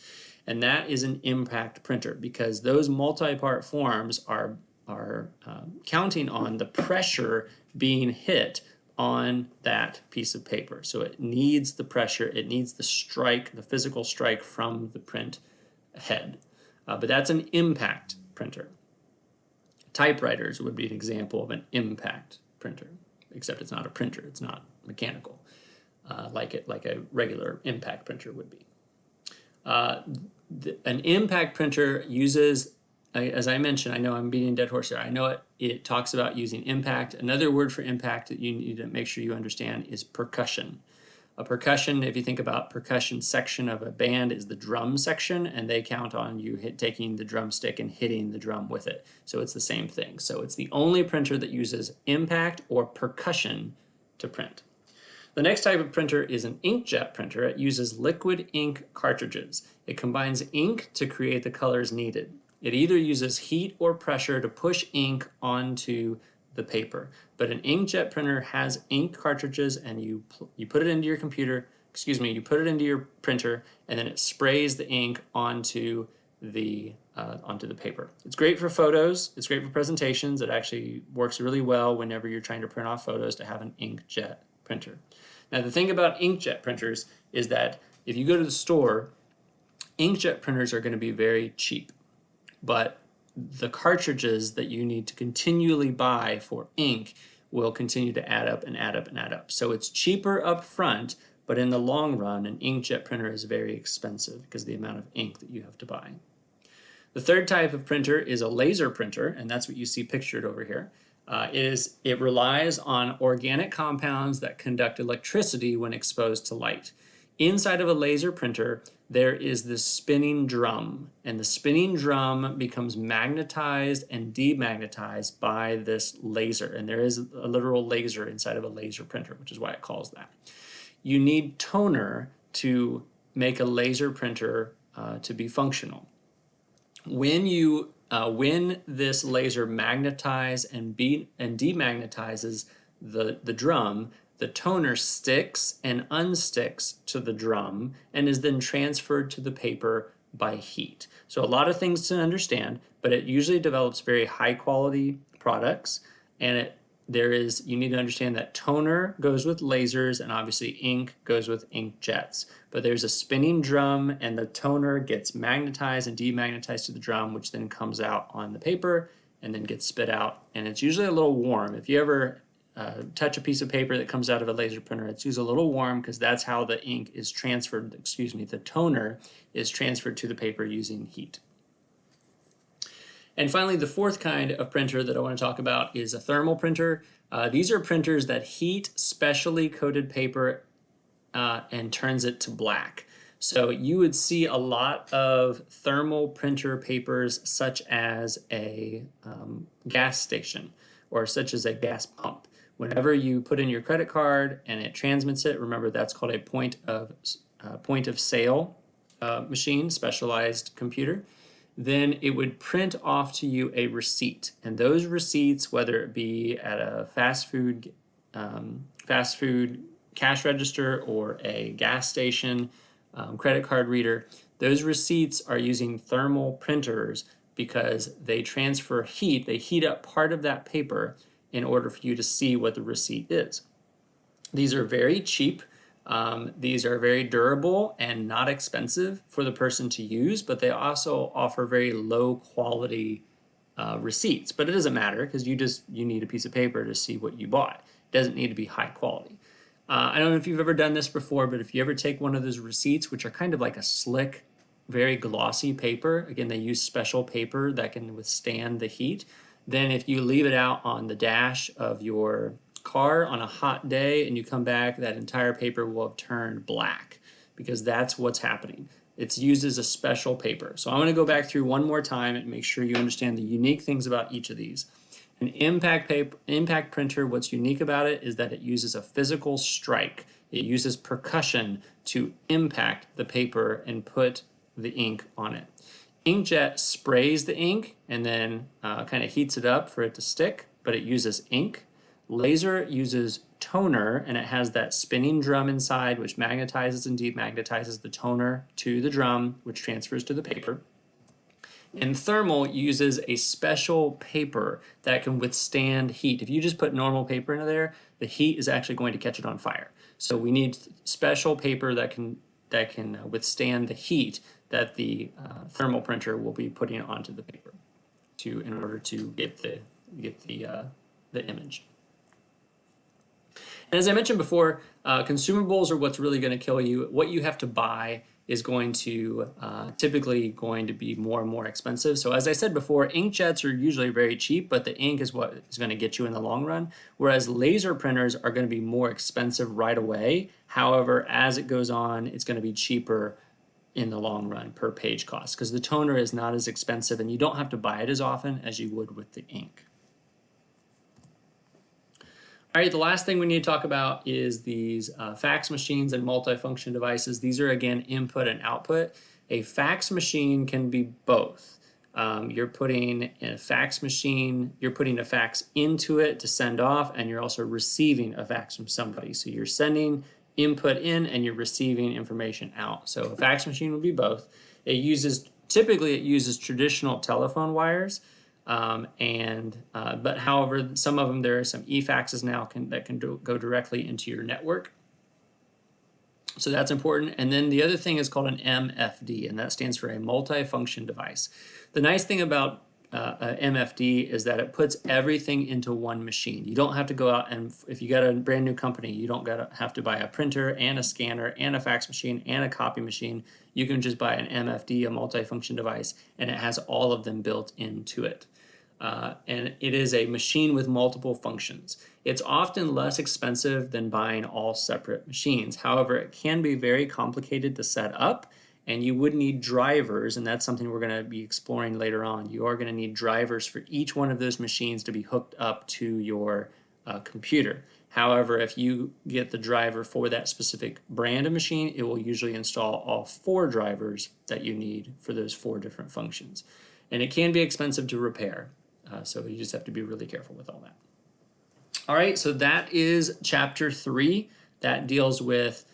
And that is an impact printer because those multi-part forms are counting on the pressure being hit on that piece of paper. So it needs the pressure, it needs the strike, the physical strike from the print head. But that's an impact printer. Typewriters would be an example of an impact printer, except it's not a printer, it's not mechanical, like a regular impact printer would be. An impact printer uses, as I mentioned, I know I'm beating a dead horse there. I know it talks about using impact. Another word for impact that you need to make sure you understand is percussion. A percussion, if you think about percussion section of a band, is the drum section, and they count on you taking the drumstick and hitting the drum with it. So it's the same thing. So it's the only printer that uses impact or percussion to print. The next type of printer is an inkjet printer. It uses liquid ink cartridges. It combines ink to create the colors needed. It either uses heat or pressure to push ink onto the paper. But an inkjet printer has ink cartridges, and you put it into your you put it into your printer, and then it sprays the ink onto the paper. It's great for photos. It's great for presentations. It actually works really well whenever you're trying to print off photos to have an inkjet printer. Now, the thing about inkjet printers is that if you go to the store, inkjet printers are going to be very cheap, but the cartridges that you need to continually buy for ink will continue to add up and add up and add up. So it's cheaper up front, but in the long run, an inkjet printer is very expensive because of the amount of ink that you have to buy. The third type of printer is a laser printer, and that's what you see pictured over here. It relies on organic compounds that conduct electricity when exposed to light. Inside of a laser printer, there is this spinning drum, and the spinning drum becomes magnetized and demagnetized by this laser, and there is a literal laser inside of a laser printer, which is why it calls that. You need toner to make a laser printer to be functional. When this laser magnetizes and demagnetizes the drum, the toner sticks and unsticks to the drum and is then transferred to the paper by heat. So a lot of things to understand, but it usually develops very high quality products, and you need to understand that toner goes with lasers and obviously ink goes with ink jets. But there's a spinning drum, and the toner gets magnetized and demagnetized to the drum, which then comes out on the paper and then gets spit out. And it's usually a little warm. If you ever touch a piece of paper that comes out of a laser printer, it's usually a little warm because that's how the ink is transferred, the toner is transferred to the paper using heat. And finally, the fourth kind of printer that I want to talk about is a thermal printer. These are printers that heat specially coated paper and turns it to black. So you would see a lot of thermal printer papers such as a gas station or such as a gas pump. Whenever you put in your credit card and it transmits it, remember that's called a point of sale machine, specialized computer. Then it would print off to you a receipt, and those receipts, whether it be at a fast food cash register or a gas station credit card reader, those receipts are using thermal printers because they transfer heat. They heat up part of that paper in order for you to see what the receipt is. These are very cheap. These are very durable and not expensive for the person to use, but they also offer very low quality receipts. But it doesn't matter because you need a piece of paper to see what you bought. It doesn't need to be high quality. I don't know if you've ever done this before, but if you ever take one of those receipts, which are kind of like a slick, very glossy paper, again, they use special paper that can withstand the heat, then if you leave it out on the dash of your car on a hot day and you come back, that entire paper will have turned black because that's what's happening. It's used as a special paper. So I'm going to go back through one more time and make sure you understand the unique things about each of these. An impact printer, what's unique about it is that it uses a physical strike. It uses percussion to impact the paper and put the ink on it. Inkjet sprays the ink and then kind of heats it up for it to stick, but it uses ink. Laser uses toner, and it has that spinning drum inside, which magnetizes and demagnetizes the toner to the drum, which transfers to the paper. And thermal uses a special paper that can withstand heat. If you just put normal paper into there, the heat is actually going to catch it on fire. So we need special paper that can withstand the heat that the thermal printer will be putting onto the paper in order to get the image. And as I mentioned before, consumables are what's really going to kill you. What you have to buy is going to typically going to be more and more expensive. So as I said before, inkjets are usually very cheap, but the ink is what is going to get you in the long run. Whereas laser printers are going to be more expensive right away. However, as it goes on, it's going to be cheaper in the long run per page cost, because the toner is not as expensive and you don't have to buy it as often as you would with the ink. All right, the last thing we need to talk about is these fax machines and multifunction devices. These are, again, input and output. A fax machine can be both. You're putting a fax machine, you're putting a fax into it to send off, and you're also receiving a fax from somebody. So you're sending input in and you're receiving information out. So a fax machine would be both. Typically it uses traditional telephone wires. But however, some of them, there are some eFaxes now that can go directly into your network. So that's important. And then the other thing is called an MFD, and that stands for a multifunction device. The nice thing about a MFD is that it puts everything into one machine. You don't have to go out and, if you got a brand new company, you don't have to buy a printer and a scanner and a fax machine and a copy machine. You can just buy an MFD, a multifunction device, and it has all of them built into it. And it is a machine with multiple functions. It's often less expensive than buying all separate machines. However, it can be very complicated to set up, and you would need drivers, and that's something we're going to be exploring later on. You are going to need drivers for each one of those machines to be hooked up to your computer. However, if you get the driver for that specific brand of machine, it will usually install all 4 drivers that you need for those 4 different functions. And it can be expensive to repair. So you just have to be really careful with all that. All right, so that is chapter 3. That deals with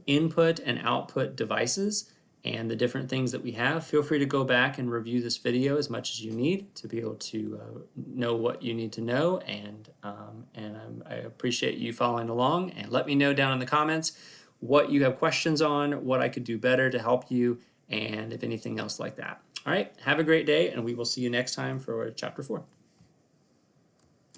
input and output devices and the different things that we have. Feel free to go back and review this video as much as you need to be able to know what you need to know. And I appreciate you following along. And let me know down in the comments what you have questions on, what I could do better to help you, and if anything else like that. All right, have a great day, and we will see you next time for chapter 4.